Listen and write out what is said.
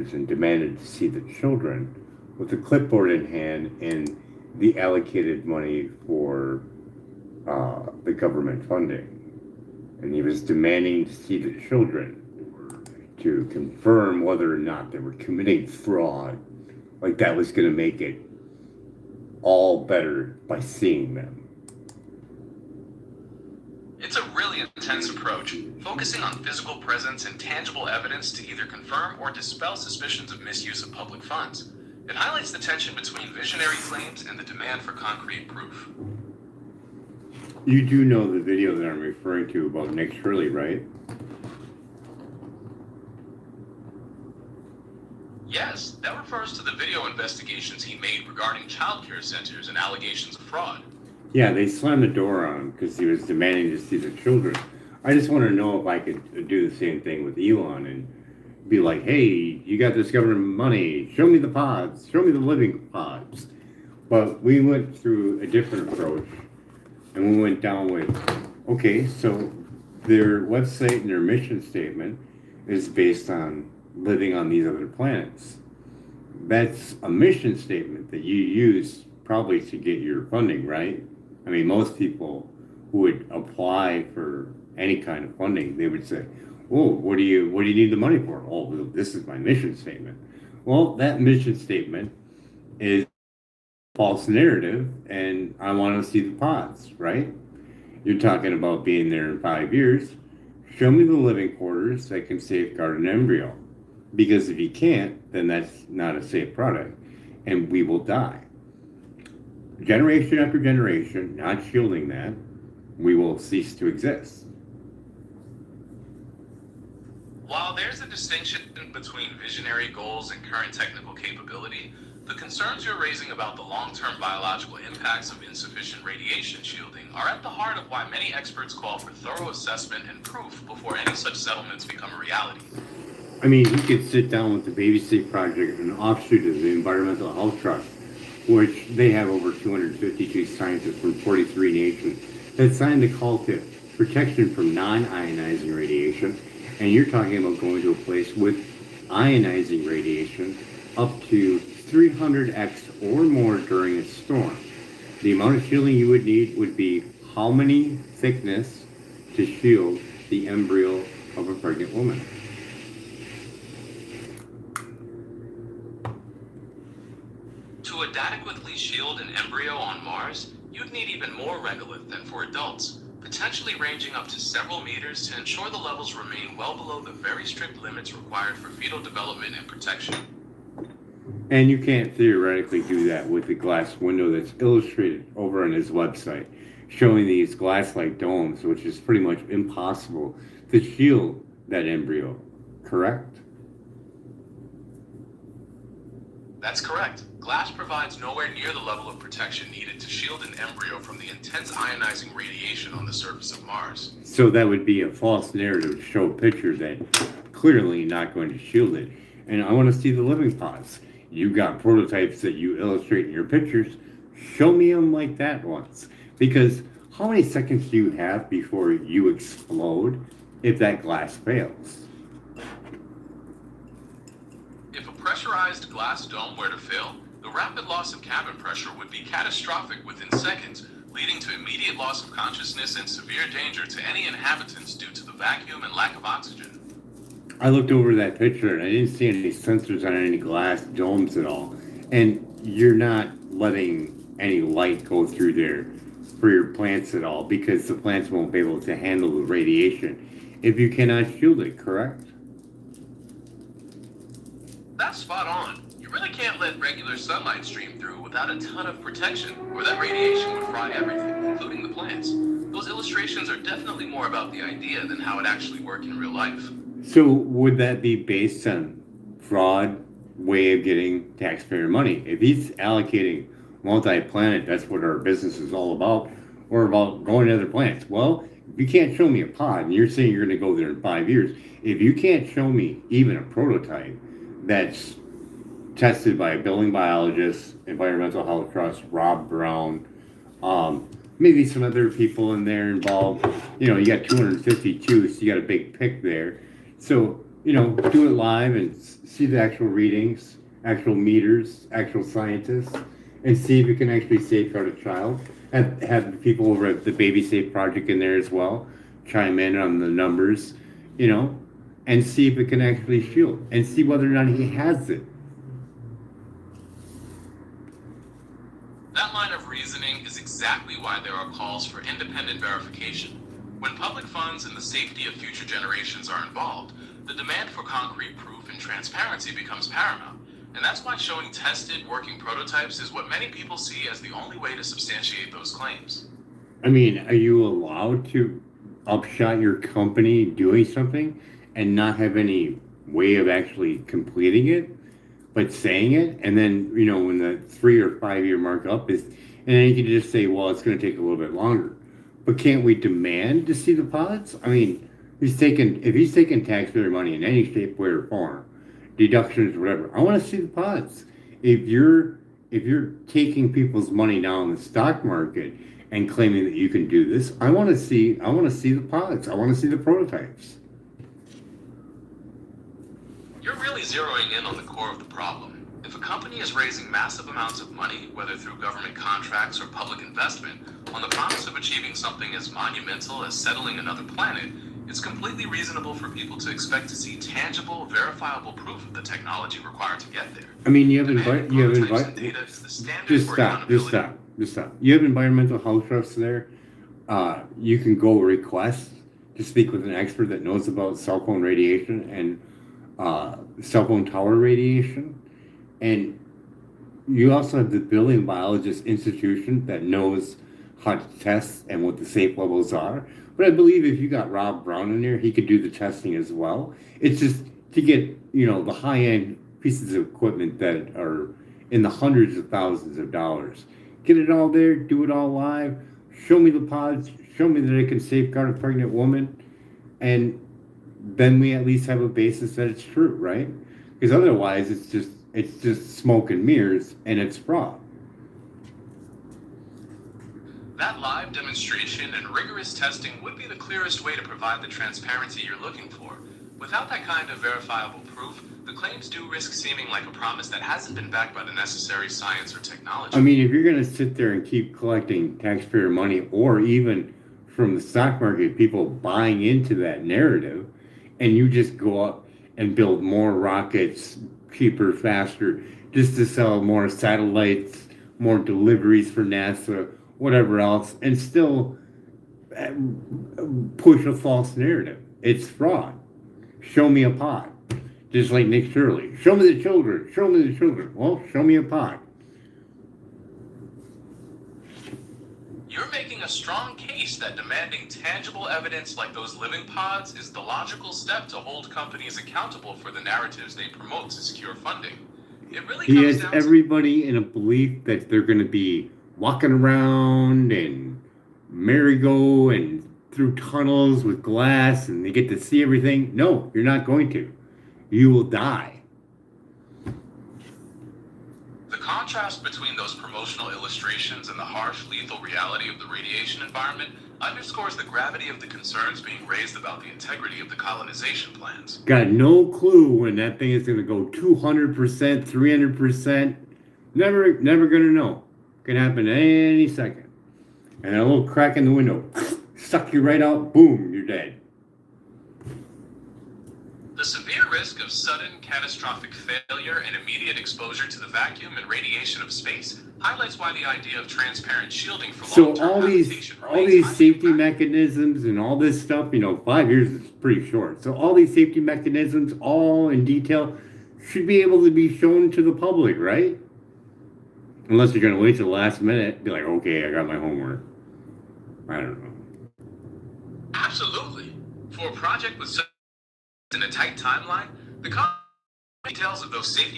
and demanded to see the children with a clipboard in hand and the allocated money for the government funding. And he was demanding to see the children to confirm whether or not they were committing fraud. Like that was going to make it all better by seeing them. It's a really intense approach, focusing on physical presence and tangible evidence to either confirm or dispel suspicions of misuse of public funds. It highlights the tension between visionary claims and the demand for concrete proof. You do know the video that I'm referring to about Nick Shirley, right? Yes, that refers to the video investigations he made regarding child care centers and allegations of fraud. Yeah, they slammed the door on him because he was demanding to see the children. I just want to know if I could do the same thing with Elon and be like, hey, you got this government money, show me the pods, show me the living pods. But we went through a different approach, and we went down with, okay, so their website and their mission statement is based on living on these other planets. That's a mission statement that you use probably to get your funding, right? I mean, most people who would apply for any kind of funding, they would say, "Oh, what do you need the money for?" "Oh, well, this is my mission statement." Well, that mission statement is a false narrative, and I want to see the pods, right? You're talking about being there in 5 years. Show me the living quarters that can safeguard an embryo, because if you can't, then that's not a safe product, and we will die. Generation after generation, not shielding that, we will cease to exist. While there's a distinction between visionary goals and current technical capability, the concerns you're raising about the long-term biological impacts of insufficient radiation shielding are at the heart of why many experts call for thorough assessment and proof before any such settlements become a reality. I mean, you could sit down with the Baby Safe Project, an offshoot of the Environmental Health Trust, which they have over 252 scientists from 43 nations that signed the call to protection from non-ionizing radiation. And you're talking about going to a place with ionizing radiation up to 300x or more during a storm. The amount of shielding you would need would be how many thickness to shield the embryo of a pregnant woman. To adequately shield an embryo on Mars, you'd need even more regolith than for adults, potentially ranging up to several meters to ensure the levels remain well below the very strict limits required for fetal development and protection. And you can't theoretically do that with the glass window that's illustrated over on his website, showing these glass-like domes, which is pretty much impossible to shield that embryo, correct? That's correct. Glass provides nowhere near the level of protection needed to shield an embryo from the intense ionizing radiation on the surface of Mars. So that would be a false narrative to show a picture that clearly not going to shield it. And I want to see the living pods. You got prototypes that you illustrate in your pictures. Show me them like that once. Because how many seconds do you have before you explode if that glass fails? If a pressurized glass dome were to fail, the rapid loss of cabin pressure would be catastrophic within seconds, leading to immediate loss of consciousness and severe danger to any inhabitants due to the vacuum and lack of oxygen. I looked over that picture and I didn't see any sensors on any glass domes at all. And you're not letting any light go through there for your plants at all, because the plants won't be able to handle the radiation if you cannot shield it, correct? That's spot on. You really can't let regular sunlight stream through without a ton of protection, or that radiation would fry everything, including the plants. Those illustrations are definitely more about the idea than how it actually works in real life. So would that be based on fraud way of getting taxpayer money? If he's allocating multi-planet, that's what our business is all about, or about going to other planets. Well, if you can't show me a pod, and you're saying you're going to go there in 5 years, if you can't show me even a prototype that's tested by a building biologist, Environmental Health Trust, Rob Brown, maybe some other people in there involved. You know, you got 252, so you got a big pick there. So do it live and see the actual readings, actual meters, actual scientists, and see if it can actually safeguard a child. Have the people over at the Baby Safe Project in there as well chime in on the numbers, you know, and see if it can actually shield and see whether or not he has it. That line of reasoning is exactly why there are calls for independent verification. When public funds and the safety of future generations are involved, the demand for concrete proof and transparency becomes paramount. And that's why showing tested, working prototypes is what many people see as the only way to substantiate those claims. I mean, are you allowed to upshot your company doing something and not have any way of actually completing it, but saying it? And then, when the 3 or 5 year mark up is, and then you can just say, well, it's going to take a little bit longer. But can't we demand to see the pods? I mean, if he's taking taxpayer money in any shape, way, or form, deductions, whatever, I want to see the pods. If you're taking people's money down the stock market and claiming that you can do this, I want to see the pods. I want to see the prototypes. You're really zeroing in on the core of the problem. If a company is raising massive amounts of money, whether through government contracts or public investment, on the promise of achieving something as monumental as settling another planet, it's completely reasonable for people to expect to see tangible, verifiable proof of the technology required to get there. I mean, just stop. You have environmental health trusts there. You can go request to speak with an expert that knows about cell phone radiation and cell phone tower radiation. And you also have the building biologist institution that knows how to test and what the safe levels are. But I believe if you got Rob Brown in there, he could do the testing as well. It's just to get, the high-end pieces of equipment that are in the hundreds of thousands of dollars. Get it all there, do it all live, show me the pods, show me that it can safeguard a pregnant woman, and then we at least have a basis that it's true, right? Because otherwise it's just smoke and mirrors and it's fraud. That live demonstration and rigorous testing would be the clearest way to provide the transparency you're looking for. Without that kind of verifiable proof, the claims do risk seeming like a promise that hasn't been backed by the necessary science or technology. I mean, if you're going to sit there and keep collecting taxpayer money, or even from the stock market, people buying into that narrative, and you just go up and build more rockets cheaper, faster, just to sell more satellites, more deliveries for NASA, whatever else, and still push a false narrative. It's fraud. Show me a pod. Just like Nick Shirley. Show me the children. Show me the children. Well, show me a pod. You're making a strong case that demanding tangible evidence like those living pods is the logical step to hold companies accountable for the narratives they promote to secure funding. It really He comes has down everybody in a belief that they're going to be walking around and merry-go and through tunnels with glass and they get to see everything. No, you're not going to. You will die. The contrast between those promotional illustrations and the harsh, lethal reality of the radiation environment underscores the gravity of the concerns being raised about the integrity of the colonization plans. Got no clue when that thing is going to go 200%, 300%. Never going to know. Can happen any second. And a little crack in the window, suck you right out, boom, you're dead. The severe risk of sudden catastrophic failure and immediate exposure to the vacuum and radiation of space highlights why the idea of transparent shielding for long-term all these safety mechanisms and all this stuff, 5 years is pretty short. So all these safety mechanisms, all in detail, should be able to be shown to the public, right? Unless you're going to wait till the last minute, be like, okay, I got my homework. I don't know. Absolutely. For a project with such a tight timeline, the details of those safety